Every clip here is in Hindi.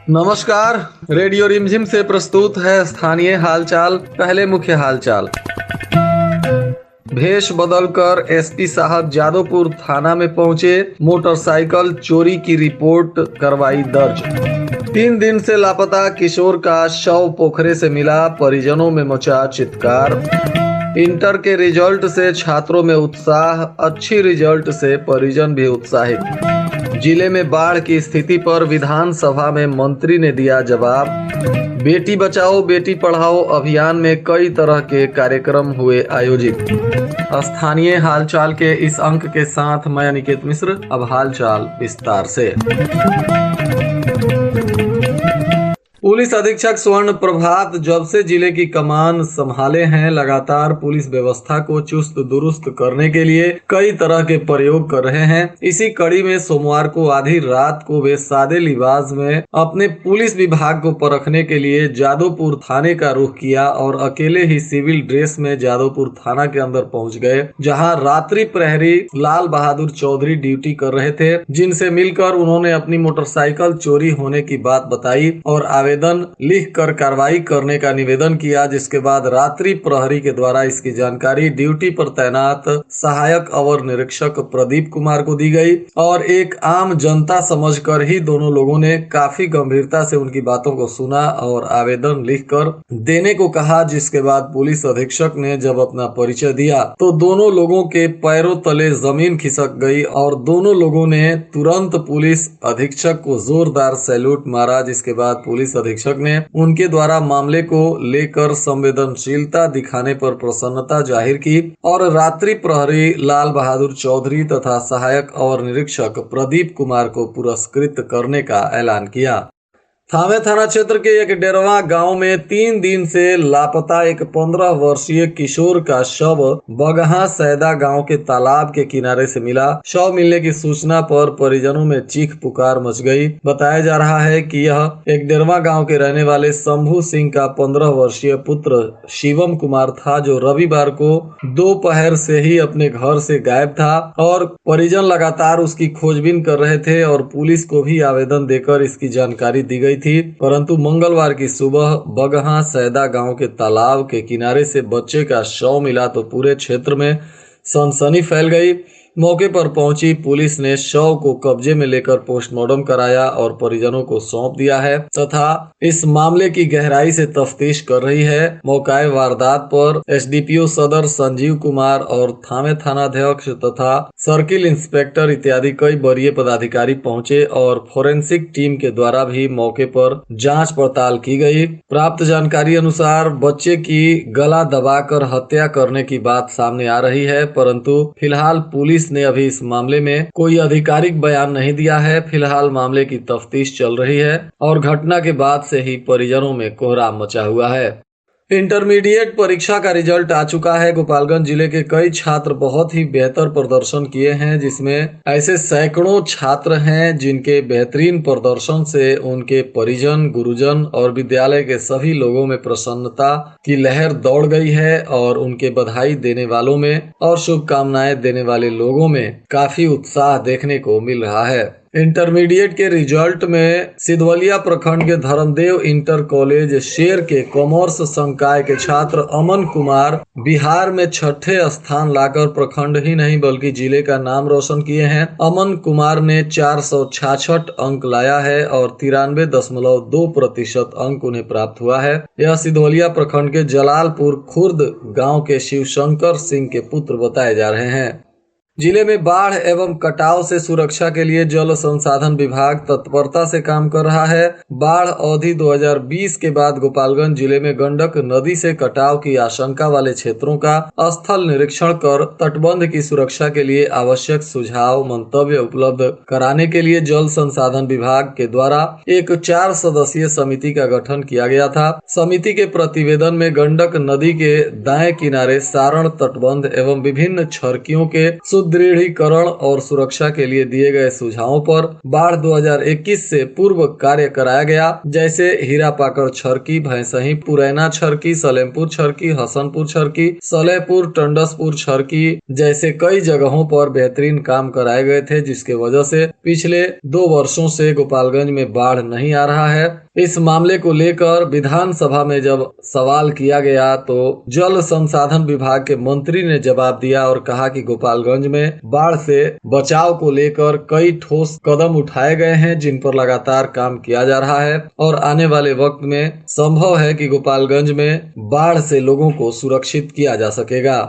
नमस्कार। रेडियो रिमझिम से प्रस्तुत है स्थानीय हालचाल। पहले मुख्य हालचाल। भेष बदलकर एसपी साहब जादवपुर थाना में पहुंचे, मोटरसाइकिल चोरी की रिपोर्ट करवाई दर्ज। 3 दिन से लापता किशोर का शव पोखरे से मिला, परिजनों में मचा चित्कार। इंटर के रिजल्ट से छात्रों में उत्साह, अच्छी रिजल्ट से परिजन भी उत्साहित। जिले में बाढ़ की स्थिति पर विधानसभा में मंत्री ने दिया जवाब। बेटी बचाओ बेटी पढ़ाओ अभियान में कई तरह के कार्यक्रम हुए आयोजित। स्थानीय हालचाल के इस अंक के साथ मैं अनिकेत मिश्र। अब हालचाल विस्तार से। पुलिस अधीक्षक स्वर्ण प्रभात जब से जिले की कमान संभाले हैं, लगातार पुलिस व्यवस्था को चुस्त दुरुस्त करने के लिए कई तरह के प्रयोग कर रहे हैं। इसी कड़ी में सोमवार को आधी रात को वे सादे लिबास में अपने पुलिस विभाग को परखने के लिए जादवपुर थाने का रुख किया और अकेले ही सिविल ड्रेस में जादवपुर थाना के अंदर पहुंच गए, जहां रात्रि प्रहरी लाल बहादुर चौधरी ड्यूटी कर रहे थे, जिनसे मिलकर उन्होंने अपनी मोटरसाइकिल चोरी होने की बात बताई और आवेदन लिखकर कार्रवाई करने का निवेदन किया, जिसके बाद रात्रि प्रहरी के द्वारा इसकी जानकारी ड्यूटी पर तैनात सहायक अवर निरीक्षक प्रदीप कुमार को दी गई और एक आम जनता समझकर ही दोनों लोगों ने काफी गंभीरता से उनकी बातों को सुना और आवेदन लिखकर देने को कहा। जिसके बाद पुलिस अधीक्षक ने जब अपना परिचय दिया तो दोनों लोगों के पैरों तले जमीन खिसक गई और दोनों लोगों ने तुरंत पुलिस अधीक्षक को जोरदार सैल्यूट मारा। जिसके बाद पुलिस अधीक्षक ने उनके द्वारा मामले को लेकर संवेदनशीलता दिखाने पर प्रसन्नता जाहिर की और रात्रि प्रहरी लाल बहादुर चौधरी तथा सहायक और निरीक्षक प्रदीप कुमार को पुरस्कृत करने का ऐलान किया। थावे थाना क्षेत्र के एक डेरवा गांव में 3 दिन से लापता एक 15 वर्षीय किशोर का शव बगहा सैदा गांव के तालाब के किनारे से मिला। शव मिलने की सूचना पर परिजनों में चीख पुकार मच गई। बताया जा रहा है कि यह एक डेरवा गांव के रहने वाले शंभू सिंह का 15 वर्षीय पुत्र शिवम कुमार था, जो रविवार को दोपहर से ही अपने घर से गायब था और परिजन लगातार उसकी खोजबीन कर रहे थे और पुलिस को भी आवेदन देकर इसकी जानकारी दी गई थी। परंतु मंगलवार की सुबह बगहा सैदा गांव के तालाब के किनारे से बच्चे का शव मिला तो पूरे क्षेत्र में सनसनी फैल गई। मौके पर पहुंची पुलिस ने शव को कब्जे में लेकर पोस्टमार्टम कराया और परिजनों को सौंप दिया है तथा इस मामले की गहराई से तफ्तीश कर रही है। मौकाए वारदात पर एसडीपीओ सदर संजीव कुमार और थाने थानाध्यक्ष तथा सर्किल इंस्पेक्टर इत्यादि कई वरीय पदाधिकारी पहुंचे और फोरेंसिक टीम के द्वारा भी मौके पर जांच पड़ताल की गई। प्राप्त जानकारी अनुसार बच्चे की गला दबाकर हत्या करने की बात सामने आ रही है, परंतु फिलहाल पुलिस ने अभी इस मामले में कोई आधिकारिक बयान नहीं दिया है। फिलहाल मामले की तफ्तीश चल रही है और घटना के बाद से ही परिजनों में कोहराम मचा हुआ है। इंटरमीडिएट परीक्षा का रिजल्ट आ चुका है। गोपालगंज जिले के कई छात्र बहुत ही बेहतर प्रदर्शन किए हैं, जिसमें ऐसे सैकड़ों छात्र हैं जिनके बेहतरीन प्रदर्शन से उनके परिजन, गुरुजन और विद्यालय के सभी लोगों में प्रसन्नता की लहर दौड़ गई है और उनके बधाई देने वालों में और शुभकामनाएं देने वाले लोगों में काफी उत्साह देखने को मिल रहा है। इंटरमीडिएट के रिजल्ट में सिधवलिया प्रखंड के धर्मदेव इंटर कॉलेज शेर के कॉमर्स संकाय के छात्र अमन कुमार बिहार में 6ठे स्थान लाकर प्रखंड ही नहीं बल्कि जिले का नाम रोशन किए हैं। अमन कुमार ने 466 अंक लाया है और 93.2% अंक उन्हें प्राप्त हुआ है। यह सिधवलिया प्रखंड के जलालपुर खुर्द गाँव के शिवशंकर सिंह के पुत्र बताए जा रहे हैं। जिले में बाढ़ एवं कटाव से सुरक्षा के लिए जल संसाधन विभाग तत्परता से काम कर रहा है। बाढ़ अवधि 2020 के बाद गोपालगंज जिले में गंडक नदी से कटाव की आशंका वाले क्षेत्रों का स्थल निरीक्षण कर तटबंध की सुरक्षा के लिए आवश्यक सुझाव मंतव्य उपलब्ध कराने के लिए जल संसाधन विभाग के द्वारा एक 4 सदस्यीय समिति का गठन किया गया था। समिति के प्रतिवेदन में गंडक नदी के दाएं किनारे सारण तटबंध एवं विभिन्न छरकियों के सुदृढ़ीकरण और सुरक्षा के लिए दिए गए सुझावों पर बाढ़ 2021 से पूर्व कार्य कराया गया, जैसे हीरापाकड़ छरकी, भैंसही, पुरैना छरकी, सलेमपुर छरकी, हसनपुर छरकी, सलेहपुर, टंडसपुर छरकी जैसे कई जगहों पर बेहतरीन काम कराए गए थे, जिसके वजह से पिछले 2 वर्षों से गोपालगंज में बाढ़ नहीं आ रहा है। इस मामले को लेकर विधानसभा में जब सवाल किया गया तो जल संसाधन विभाग के मंत्री ने जवाब दिया और कहा कि गोपालगंज में बाढ़ से बचाव को लेकर कई ठोस कदम उठाए गए हैं, जिन पर लगातार काम किया जा रहा है और आने वाले वक्त में संभव है कि गोपालगंज में बाढ़ से लोगों को सुरक्षित किया जा सकेगा।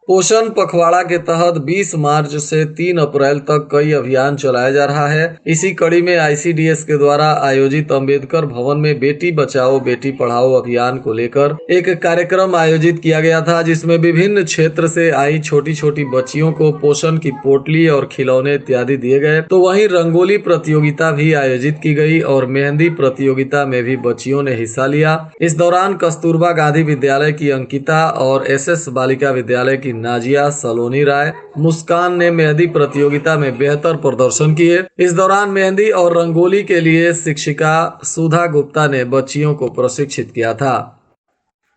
पोषण पखवाड़ा के तहत 20 मार्च से 3 अप्रैल तक कई अभियान चलाया जा रहा है। इसी कड़ी में आईसीडीएस के द्वारा आयोजित अंबेडकर भवन में बेटी बचाओ बेटी पढ़ाओ अभियान को लेकर एक कार्यक्रम आयोजित किया गया था, जिसमें विभिन्न क्षेत्र से आई छोटी छोटी बच्चियों को पोषण की पोटली और खिलौने इत्यादि दिए गए। तो वहीं रंगोली प्रतियोगिता भी आयोजित की गई और मेहंदी प्रतियोगिता में भी बच्चियों ने हिस्सा लिया। इस दौरान कस्तूरबा गांधी विद्यालय की अंकिता और एसएस बालिका विद्यालय की नाजिया सलोनी राय मुस्कान ने मेहंदी प्रतियोगिता में बेहतर प्रदर्शन किए। इस दौरान मेहंदी और रंगोली के लिए शिक्षिका सुधा गुप्ता ने बच्चियों को प्रशिक्षित किया था।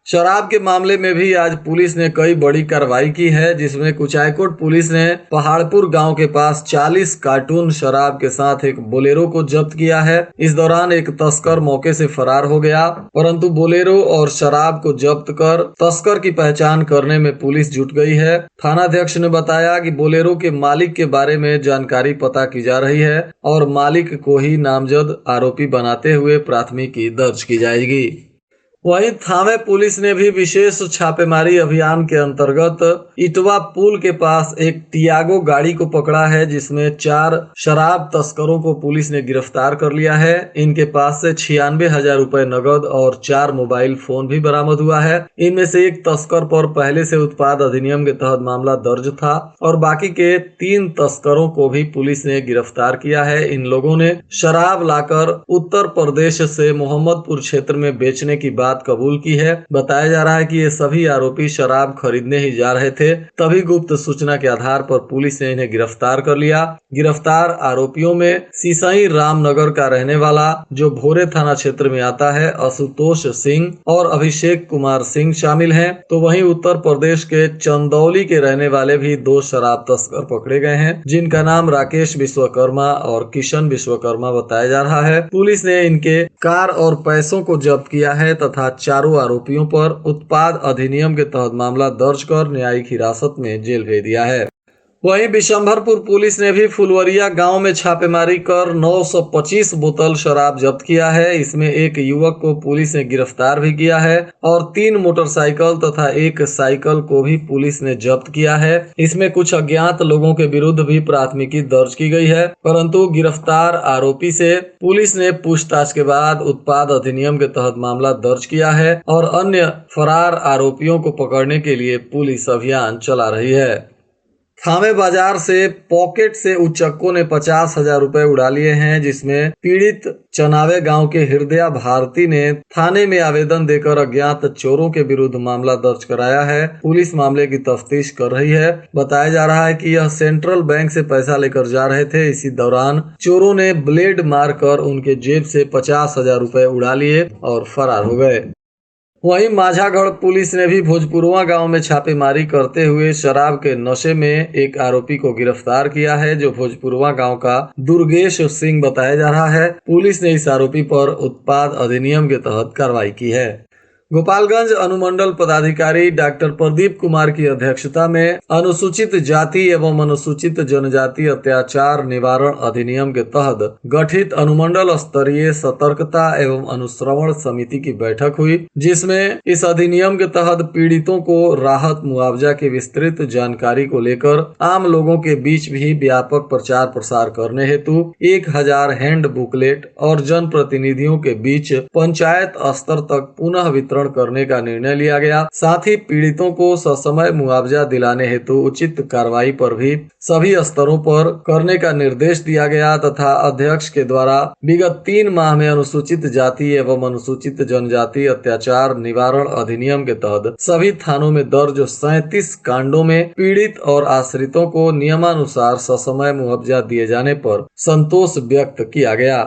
शराब के मामले में भी आज पुलिस ने कई बड़ी कार्रवाई की है, जिसमें कुचायकोट पुलिस ने पहाड़पुर गांव के पास 40 कार्टून शराब के साथ एक बोलेरो को जब्त किया है। इस दौरान एक तस्कर मौके से फरार हो गया, परंतु बोलेरो और शराब को जब्त कर तस्कर की पहचान करने में पुलिस जुट गई है। थानाध्यक्ष ने बताया कि बोलेरो के मालिक के बारे में जानकारी पता की जा रही है और मालिक को ही नामजद आरोपी बनाते हुए प्राथमिकी दर्ज की जाएगी। वहीं थावे पुलिस ने भी विशेष छापेमारी अभियान के अंतर्गत इटवा पुल के पास एक टियागो गाड़ी को पकड़ा है, जिसमें 4 शराब तस्करों को पुलिस ने गिरफ्तार कर लिया है। इनके पास से 96,000 रुपए नगद और 4 मोबाइल फोन भी बरामद हुआ है। इनमें से एक तस्कर पर पहले से उत्पाद अधिनियम के तहत मामला दर्ज था और बाकी के 3 तस्करों को भी पुलिस ने गिरफ्तार किया है। इन लोगों ने शराब लाकर उत्तर प्रदेश से मोहम्मदपुर क्षेत्र में बेचने की बात कबूल की है। बताया जा रहा है कि ये सभी आरोपी शराब खरीदने ही जा रहे थे, तभी गुप्त सूचना के आधार पर पुलिस ने इन्हें गिरफ्तार कर लिया। गिरफ्तार आरोपियों में सिसई रामनगर का रहने वाला, जो भोरे थाना क्षेत्र में आता है, आशुतोष सिंह और अभिषेक कुमार सिंह शामिल हैं। तो वहीं उत्तर प्रदेश के चंदौली के रहने वाले भी 2 शराब तस्कर पकड़े गए हैं, जिनका नाम राकेश विश्वकर्मा और किशन विश्वकर्मा बताया जा रहा है। पुलिस ने इनके कार और पैसों को जब्त किया है तथा चारों आरोपियों पर उत्पाद अधिनियम के तहत मामला दर्ज कर न्यायिक हिरासत में जेल भेज दिया है। वहीं बिशंभरपुर पुलिस ने भी फुलवरिया गांव में छापेमारी कर 925 बोतल शराब जब्त किया है। इसमें एक युवक को पुलिस ने गिरफ्तार भी किया है और 3 मोटरसाइकिल तथा एक साइकिल को भी पुलिस ने जब्त किया है। इसमें कुछ अज्ञात लोगों के विरुद्ध भी प्राथमिकी दर्ज की गई है, परंतु गिरफ्तार आरोपी से पुलिस ने पूछताछ के बाद उत्पाद अधिनियम के तहत मामला दर्ज किया है और अन्य फरार आरोपियों को पकड़ने के लिए पुलिस अभियान चला रही है। थावे बाजार से पॉकेट से उच्चक्कों ने 50,000 रुपए उड़ा लिए हैं, जिसमें पीड़ित चनावे गांव के हृदया भारती ने थाने में आवेदन देकर अज्ञात चोरों के विरुद्ध मामला दर्ज कराया है। पुलिस मामले की तफ्तीश कर रही है। बताया जा रहा है कि यह सेंट्रल बैंक से पैसा लेकर जा रहे थे। इसी दौरान चोरों ने ब्लेड मारकर उनके जेब से 50,000 रुपए उड़ा लिए और फरार हो गए। वहीं माझागढ़ पुलिस ने भी भोजपुरवा गांव में छापेमारी करते हुए शराब के नशे में एक आरोपी को गिरफ्तार किया है, जो भोजपुरवा गांव का दुर्गेश सिंह बताया जा रहा है। पुलिस ने इस आरोपी पर उत्पाद अधिनियम के तहत कार्रवाई की है। गोपालगंज अनुमंडल पदाधिकारी डॉक्टर प्रदीप कुमार की अध्यक्षता में अनुसूचित जाति एवं अनुसूचित जनजाति अत्याचार निवारण अधिनियम के तहत गठित अनुमंडल स्तरीय सतर्कता एवं अनुश्रवण समिति की बैठक हुई, जिसमें इस अधिनियम के तहत पीड़ितों को राहत मुआवजा की विस्तृत जानकारी को लेकर आम लोगों के बीच भी व्यापक प्रचार प्रसार करने हेतु 1000 हैंड बुकलेट और जन प्रतिनिधियों के बीच पंचायत स्तर तक पुनः वितरण वितरण करने का निर्णय लिया गया। साथ ही पीड़ितों को ससमय मुआवजा दिलाने हेतु उचित कार्रवाई पर भी सभी स्तरों पर करने का निर्देश दिया गया तथा अध्यक्ष के द्वारा विगत 3 माह में अनुसूचित जाति एवं अनुसूचित जनजाति अत्याचार निवारण अधिनियम के तहत सभी थानों में दर्ज 37 कांडों में पीड़ित और आश्रितों को नियमानुसार ससमय मुआवजा दिए जाने पर संतोष व्यक्त किया गया।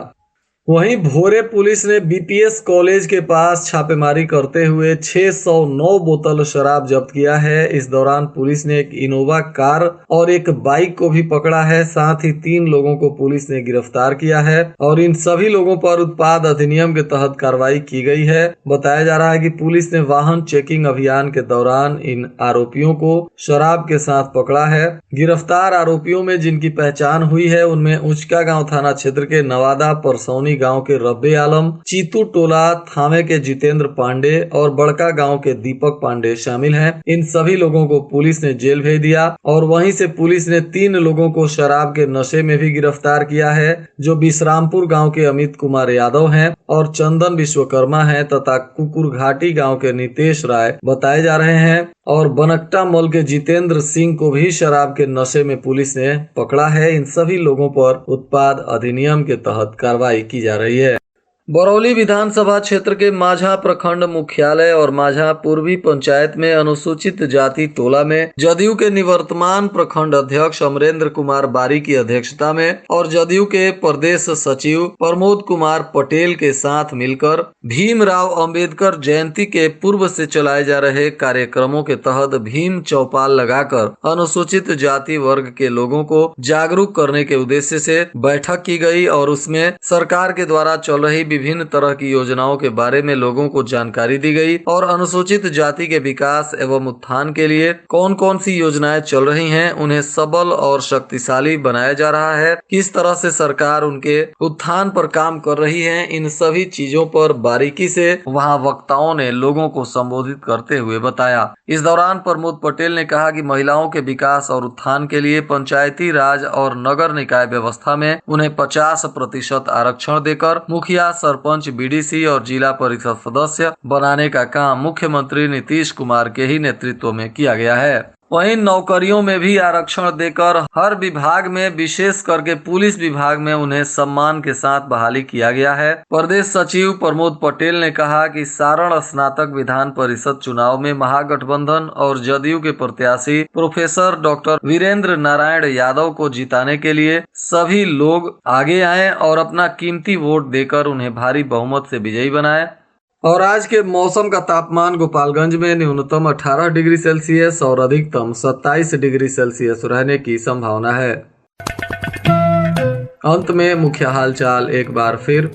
वहीं भोरे पुलिस ने बीपीएस कॉलेज के पास छापेमारी करते हुए 609 बोतल शराब जब्त किया है। इस दौरान पुलिस ने एक इनोवा कार और एक बाइक को भी पकड़ा है। साथ ही 3 लोगों को पुलिस ने गिरफ्तार किया है और इन सभी लोगों पर उत्पाद अधिनियम के तहत कार्रवाई की गई है। बताया जा रहा है कि पुलिस ने वाहन चेकिंग अभियान के दौरान इन आरोपियों को शराब के साथ पकड़ा है। गिरफ्तार आरोपियों में जिनकी पहचान हुई है उनमें उचका गाँव थाना क्षेत्र के नवादा परसौनी गांव के रब्बे आलम, चीतू टोला थामे के जितेंद्र पांडे और बड़का गांव के दीपक पांडे शामिल हैं। इन सभी लोगों को पुलिस ने जेल भेज दिया और वहीं से पुलिस ने 3 लोगों को शराब के नशे में भी गिरफ्तार किया है, जो विश्रामपुर गांव के अमित कुमार यादव हैं और चंदन विश्वकर्मा हैं तथा कुकुरघाटी गांव के नितेश राय बताए जा रहे हैं। और बनकटा मल के जितेंद्र सिंह को भी शराब के नशे में पुलिस ने पकड़ा है। इन सभी लोगों पर उत्पाद अधिनियम के तहत कार्रवाई की जा रही है। बरौली विधानसभा क्षेत्र के माझा प्रखंड मुख्यालय और माझा पूर्वी पंचायत में अनुसूचित जाति टोला में जदयू के निवर्तमान प्रखंड अध्यक्ष अमरेंद्र कुमार बारी की अध्यक्षता में और जदयू के प्रदेश सचिव प्रमोद कुमार पटेल के साथ मिलकर भीमराव अंबेडकर जयंती के पूर्व से चलाए जा रहे कार्यक्रमों के तहत भीम चौपाल लगाकर अनुसूचित जाति वर्ग के लोगों को जागरूक करने के उद्देश्य से बैठक की गई और उसमें सरकार के द्वारा चल रही विभिन्न तरह की योजनाओं के बारे में लोगों को जानकारी दी गई और अनुसूचित जाति के विकास एवं उत्थान के लिए कौन कौन सी योजनाएं चल रही हैं, उन्हें सबल और शक्तिशाली बनाया जा रहा है, किस तरह से सरकार उनके उत्थान पर काम कर रही है। इन सभी चीजों पर बारीकी से वहां वक्ताओं ने लोगों को संबोधित करते हुए बताया। इस दौरान प्रमोद पटेल ने कहा कि महिलाओं के विकास और उत्थान के लिए पंचायती राज और नगर निकाय व्यवस्था में उन्हें 50% आरक्षण देकर मुखिया, सरपंच, बीडीसी और जिला परिषद सदस्य बनाने का काम मुख्यमंत्री नीतीश कुमार के ही नेतृत्व में किया गया है। वहीं नौकरियों में भी आरक्षण देकर हर विभाग में विशेष करके पुलिस विभाग में उन्हें सम्मान के साथ बहाली किया गया है। प्रदेश सचिव प्रमोद पटेल ने कहा कि सारण स्नातक विधान परिषद चुनाव में महागठबंधन और जदयू के प्रत्याशी प्रोफेसर डॉक्टर वीरेंद्र नारायण यादव को जिताने के लिए सभी लोग आगे आए और अपना कीमती वोट देकर उन्हें भारी बहुमत से विजयी बनाए। और आज के मौसम का तापमान गोपालगंज में न्यूनतम 18 डिग्री सेल्सियस और अधिकतम 27 डिग्री सेल्सियस रहने की संभावना है। अंत में मुख्य हालचाल एक बार फिर।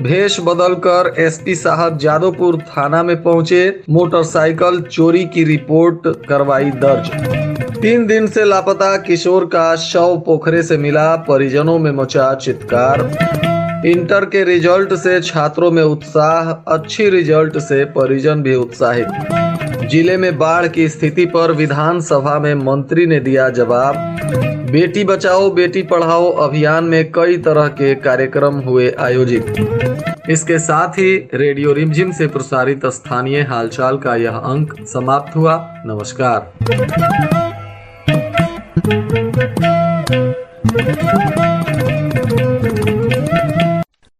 भेष बदलकर एसपी साहब जादवपुर थाना में पहुंचे, मोटरसाइकिल चोरी की रिपोर्ट करवाई दर्ज। 3 दिन से लापता किशोर का शव पोखरे से मिला, परिजनों में मचा चित्कार। इंटर के रिजल्ट से छात्रों में उत्साह, अच्छी रिजल्ट से परिजन भी उत्साहित। जिले में बाढ़ की स्थिति पर विधानसभा में मंत्री ने दिया जवाब। बेटी बचाओ बेटी पढ़ाओ अभियान में कई तरह के कार्यक्रम हुए आयोजित। इसके साथ ही रेडियो रिमझिम से प्रसारित स्थानीय हालचाल का यह अंक समाप्त हुआ। नमस्कार।